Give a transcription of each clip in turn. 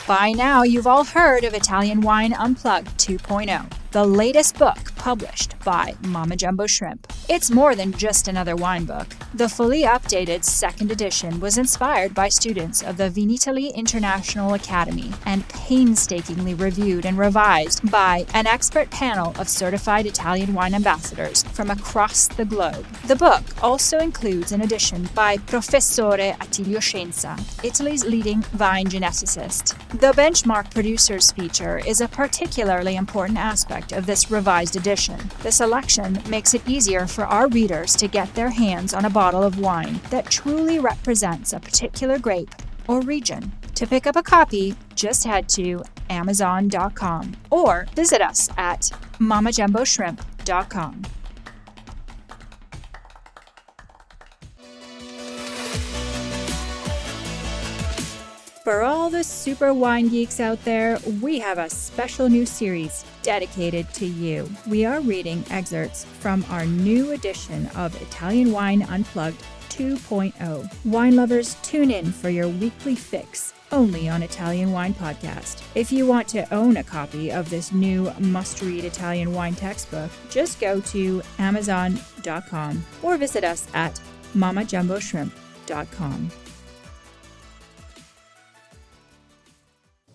By now, you've all heard of Italian Wine Unplugged 2.0, the latest book published by Mama Jumbo Shrimp. It's more than just another wine book. The fully updated second edition was inspired by students of the Vinitaly International Academy and painstakingly reviewed and revised by an expert panel of certified Italian wine ambassadors from across the globe. The book also includes an edition by Professore Attilio Scienza, Italy's leading vine geneticist. The benchmark producers feature is a particularly important aspect of this revised edition. The selection makes it easier for our readers to get their hands on a bottle of wine that truly represents a particular grape or region. To pick up a copy, just head to Amazon.com or visit us at mamajumboshrimp.com. For all the super wine geeks out there, we have a special new series dedicated to you. We are reading excerpts from our new edition of Italian Wine Unplugged 2.0. Wine lovers, tune in for your weekly fix only on Italian Wine Podcast. If you want to own a copy of this new must-read Italian wine textbook, just go to Amazon.com or visit us at mamajumboshrimp.com.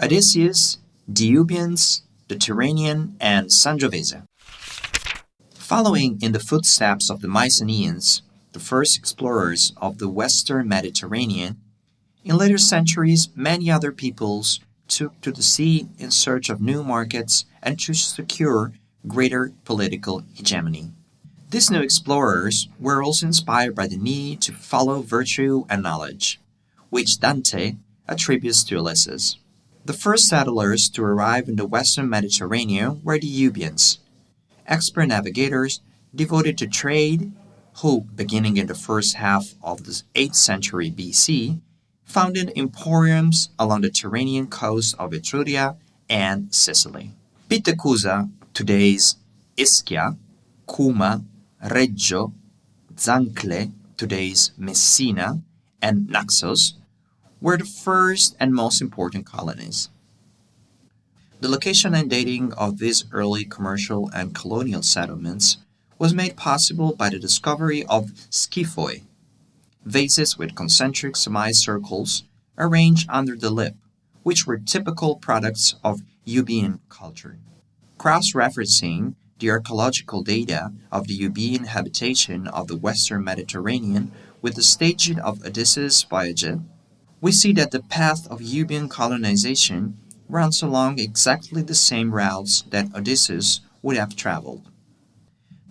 Odysseus, the Euboeans, the Tyrrhenian, and Sangiovese. Following in the footsteps of the Mycenaeans, the first explorers of the Western Mediterranean, in later centuries many other peoples took to the sea in search of new markets and to secure greater political hegemony. These new explorers were also inspired by the need to follow virtue and knowledge, which Dante attributes to Ulysses. The first settlers to arrive in the Western Mediterranean were the Euboeans, expert navigators devoted to trade who, beginning in the first half of the 8th century BC, founded emporiums along the Tyrrhenian coast of Etruria and Sicily. Pithecusa, today's Ischia, Cuma, Reggio, Zancle, today's Messina, and Naxos, were the first and most important colonies. The location and dating of these early commercial and colonial settlements was made possible by the discovery of scyphoi, vases with concentric semicircles arranged under the lip, which were typical products of Euboean culture. Cross-referencing the archaeological data of the Euboean habitation of the Western Mediterranean with the staging of Odysseus' voyage, we see that the path of Euboean colonization runs along exactly the same routes that Odysseus would have traveled.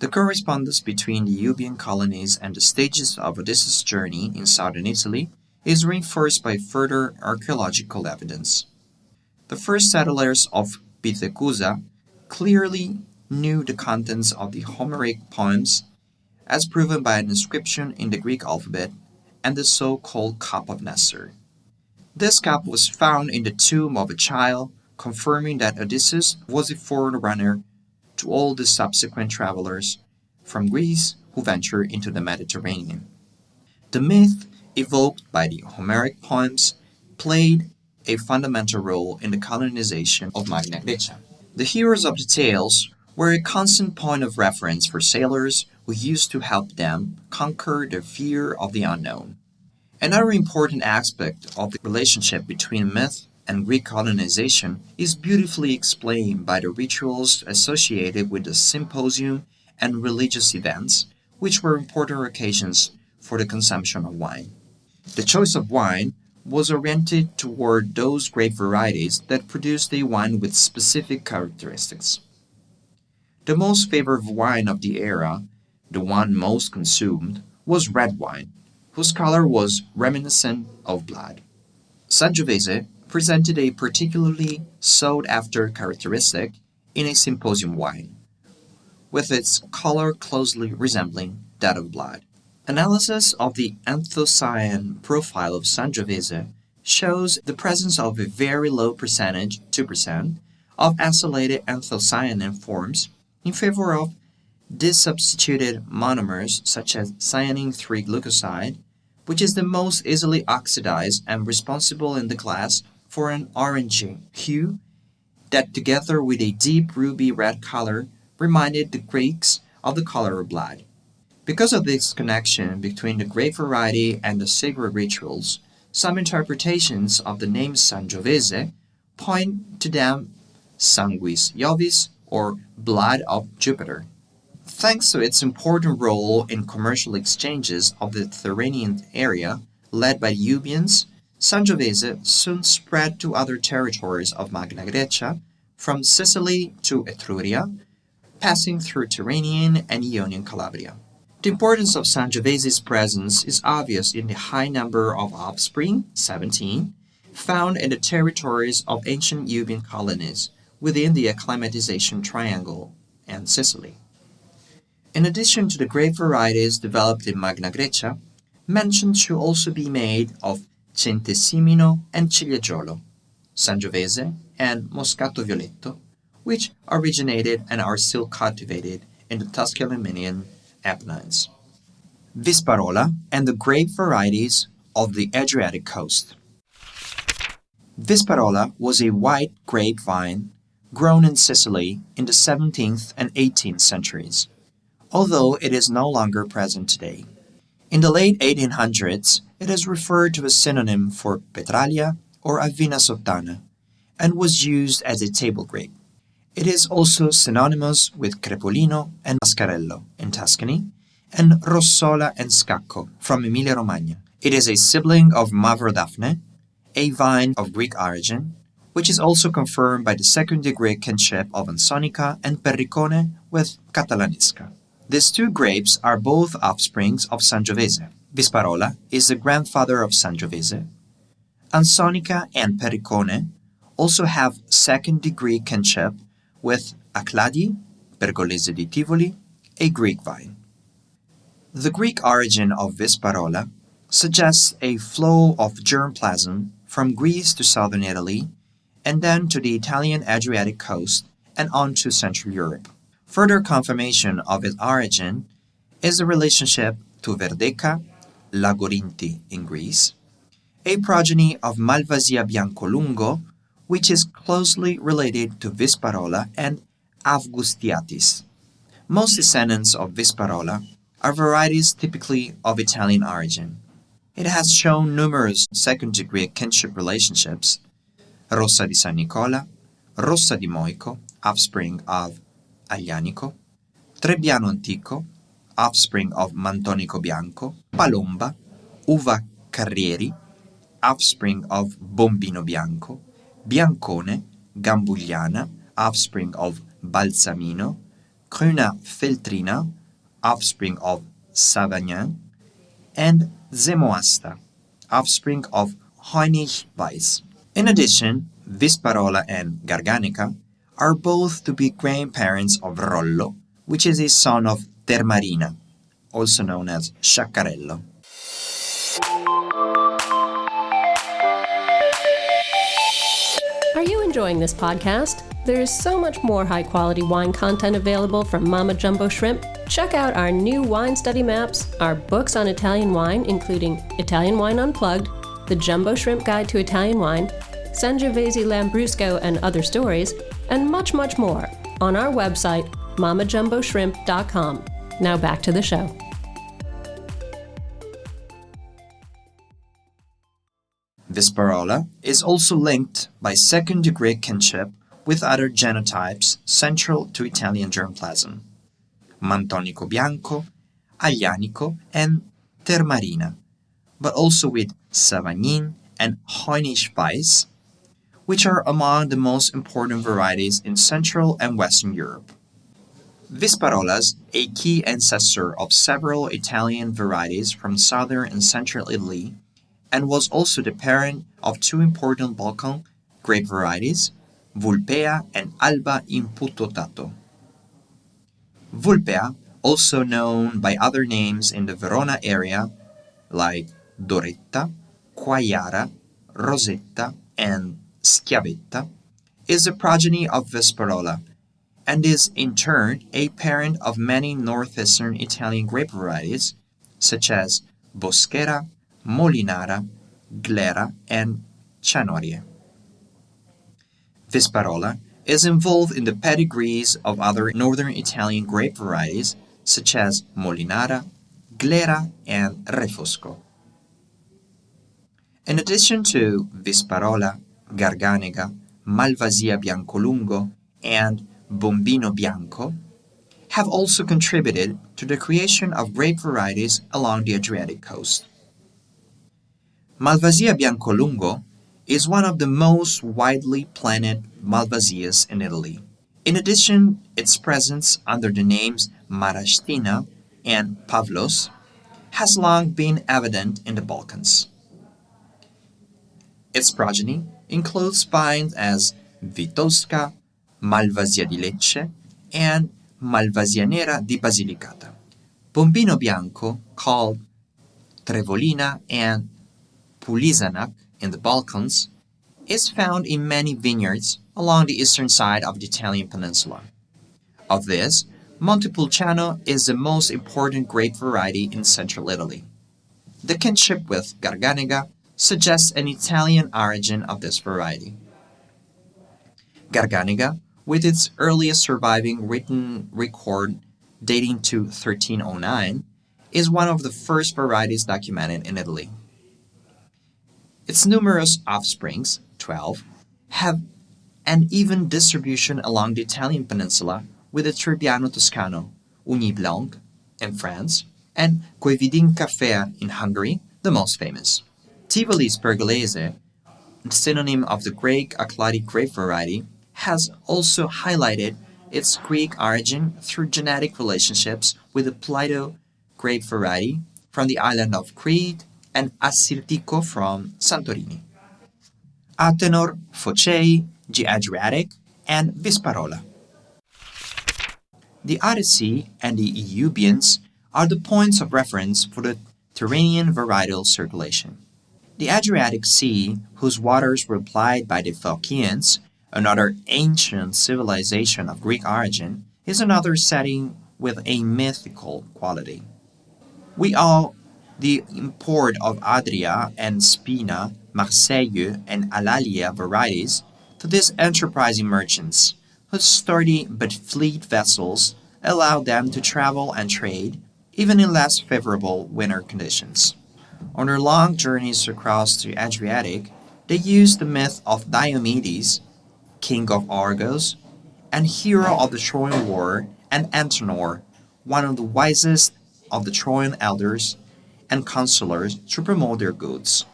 The correspondence between the Euboean colonies and the stages of Odysseus' journey in southern Italy is reinforced by further archaeological evidence. The first settlers of Pithecusa clearly knew the contents of the Homeric poems, as proven by an inscription in the Greek alphabet and the so-called Cup of Nestor. This cup was found in the tomb of a child, confirming that Odysseus was a forerunner to all the subsequent travelers from Greece who ventured into the Mediterranean. The myth evoked by the Homeric poems played a fundamental role in the colonization of Magna Graecia. The heroes of the tales were a constant point of reference for sailors who used to help them conquer the fear of the unknown. Another important aspect of the relationship between myth and Greek colonization is beautifully explained by the rituals associated with the symposium and religious events, which were important occasions for the consumption of wine. The choice of wine was oriented toward those grape varieties that produced a wine with specific characteristics. The most favored wine of the era, the one most consumed, was red wine, whose color was reminiscent of blood. Sangiovese presented a particularly sought-after characteristic in a symposium wine, with its color closely resembling that of blood. Analysis of the anthocyan profile of Sangiovese shows the presence of a very low percentage, 2%, of acylated anthocyanin forms in favor of disubstituted monomers such as cyanine 3-glucoside, which is the most easily oxidized and responsible in the class for an orangey hue that, together with a deep ruby red color, reminded the Greeks of the color of blood. Because of this connection between the grape variety and the sacred rituals, some interpretations of the name Sangiovese point to them sanguis Jovis, or blood of Jupiter. Thanks to its important role in commercial exchanges of the Tyrrhenian area, led by Euboeans, Sangiovese soon spread to other territories of Magna Graecia, from Sicily to Etruria, passing through Tyrrhenian and Ionian Calabria. The importance of Sangiovese's presence is obvious in the high number of offspring, 17, found in the territories of ancient Euboean colonies within the acclimatization triangle and Sicily. In addition to the grape varieties developed in Magna Graecia, mention should also be made of Centesimino and Cilieggiolo, Sangiovese and Moscato Violetto, which originated and are still cultivated in the Tusculumanian Apennines. Visparola and the grape varieties of the Adriatic coast. Visparola was a white grapevine grown in Sicily in the 17th and 18th centuries, although it is no longer present today. In the late 1800s, it is referred to as synonym for Petralia or Avena sottana, and was used as a table grape. It is also synonymous with Crepolino and Mascarello in Tuscany, and Rossola and Scacco from Emilia-Romagna. It is a sibling of Mavrodaphne, a vine of Greek origin, which is also confirmed by the second-degree kinship of Ansonica and Perricone with Catalanisca. These two grapes are both offsprings of Sangiovese. Visparola is the grandfather of Sangiovese. Ansonica and Perricone also have second-degree kinship with Acladi, Pergolese di Tivoli, a Greek vine. The Greek origin of Visparola suggests a flow of germplasm from Greece to southern Italy and then to the Italian Adriatic coast and on to Central Europe. Further confirmation of its origin is the relationship to Verdeca, Lagorinti in Greece, a progeny of Malvasia biancolungo, which is closely related to Visparola and Avgustiatis. Most descendants of Visparola are varieties typically of Italian origin. It has shown numerous second-degree kinship relationships: Rossa di San Nicola, Rossa di Moico, offspring of Aglianico, Trebbiano Antico, offspring of Mantonico Bianco, Palomba, Uva Carrieri, offspring of Bombino Bianco, Biancone, Gambugliana, offspring of Balsamino, Cruna Feltrina, offspring of Savagnin, and Zemoasta, offspring of Heinrich Weiss. In addition, Visparola and Garganica are both to be grandparents of Rollo, which is a son of Termarina, also known as Sciaccarello. Are you enjoying this podcast? There is so much more high-quality wine content available from Mama Jumbo Shrimp. Check out our new wine study maps, our books on Italian wine, including Italian Wine Unplugged, The Jumbo Shrimp Guide to Italian Wine, Sangiovese Lambrusco and Other Stories, and much, much more on our website, mamajumboshrimp.com. Now back to the show. Visparola is also linked by second-degree kinship with other genotypes central to Italian germplasm: Mantonico Bianco, Aglianico, and Termarina, but also with Savagnin and Heinrich Weiss, which are among the most important varieties in Central and Western Europe. Visparolas, a key ancestor of several Italian varieties from southern and central Italy, and was also the parent of two important Balkan grape varieties, Vulpea and Alba Imputato. Vulpea, also known by other names in the Verona area like Doretta, Quagliara, Rosetta, and Schiavetta, is a progeny of Visparola and is in turn a parent of many northeastern Italian grape varieties such as Boschera, Molinara, Glera, and Cianorie. Visparola is involved in the pedigrees of other northern Italian grape varieties such as Molinara, Glera, and Refosco. In addition to Visparola, Garganega, Malvasia Biancolungo, and Bombino Bianco, have also contributed to the creation of grape varieties along the Adriatic coast. Malvasia Biancolungo is one of the most widely planted Malvasias in Italy. In addition, its presence under the names Marastina and Pavlos has long been evident in the Balkans. Its progeny includes vines as Vitosca, Malvasia di Lecce, and Malvasia Nera di Basilicata. Bombino Bianco, called Trevolina and Pulisanac in the Balkans, is found in many vineyards along the eastern side of the Italian peninsula. Of this, Montepulciano is the most important grape variety in central Italy. The kinship with Garganega suggests an Italian origin of this variety. Garganega, with its earliest surviving written record dating to 1309, is one of the first varieties documented in Italy. Its numerous offsprings, 12, have an even distribution along the Italian peninsula, with the Trebbiano Toscano, Ugni Blanc in France, and Coevidinca Fea in Hungary, the most famous. Tivolis Pergolese, synonym of the Greek Acladi grape variety, has also highlighted its Greek origin through genetic relationships with the Plato grape variety from the island of Crete and Assyrtiko from Santorini. Atenor, Focei, the Adriatic, and Visparola. The Odyssey and the Euboeans are the points of reference for the Tyrrhenian varietal circulation. The Adriatic Sea, whose waters were plied by the Phocaeans, another ancient civilization of Greek origin, is another setting with a mythical quality. We owe the import of Adria and Spina, Marseille, and Alalia varieties to these enterprising merchants, whose sturdy but fleet vessels allowed them to travel and trade, even in less favorable winter conditions. On their long journeys across the Adriatic, they used the myth of Diomedes, king of Argos, and hero of the Trojan War, and Antenor, one of the wisest of the Trojan elders and counselors, to promote their goods.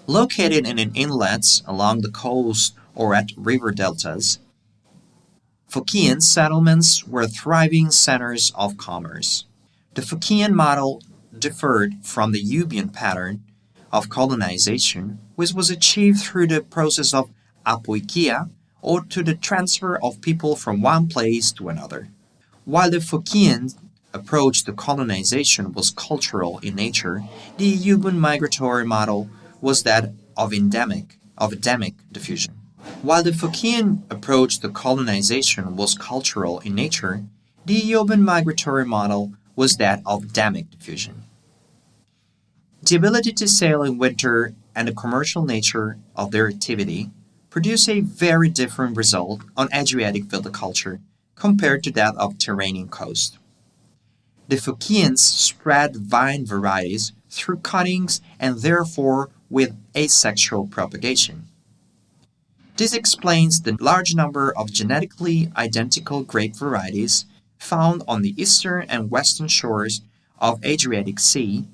Located in inlets along the coast or at river deltas, Phocaean settlements were thriving centers of commerce. The Phocaean model differed from the Euboean pattern of colonization, which was achieved through the process of apoikia, or to the transfer of people from one place to another. While the Phocaean approach to colonization was cultural in nature, the Euboean migratory model was that of endemic diffusion. While the Phocaean approach to colonization was cultural in nature, the Euboean migratory model was that of endemic diffusion. The ability to sail in winter and the commercial nature of their activity produce a very different result on Adriatic viticulture compared to that of Tyrrhenian coast. The Phocaeans spread vine varieties through cuttings and therefore with asexual propagation. This explains the large number of genetically identical grape varieties found on the eastern and western shores of Adriatic Sea,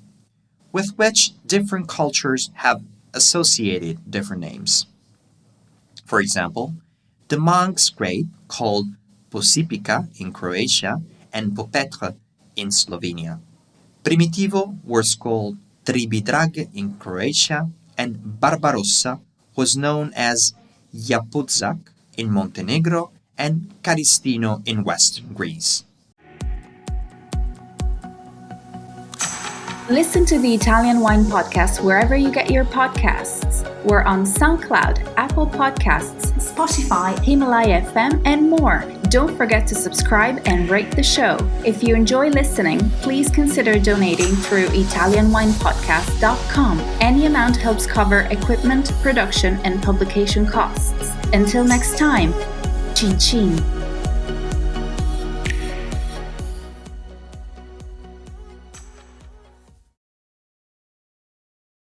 with which different cultures have associated different names. For example, the monk's grape, called Posipica in Croatia and Popetre in Slovenia. Primitivo was called Tribidrag in Croatia, and Barbarossa was known as Japudzak in Montenegro and Caristino in West Greece. Listen to the Italian Wine Podcast wherever you get your podcasts. We're on SoundCloud, Apple Podcasts, Spotify, Himalaya FM, and more. Don't forget to subscribe and rate the show. If you enjoy listening, please consider donating through ItalianWinePodcast.com. Any amount helps cover equipment, production, and publication costs. Until next time, Cin Cin.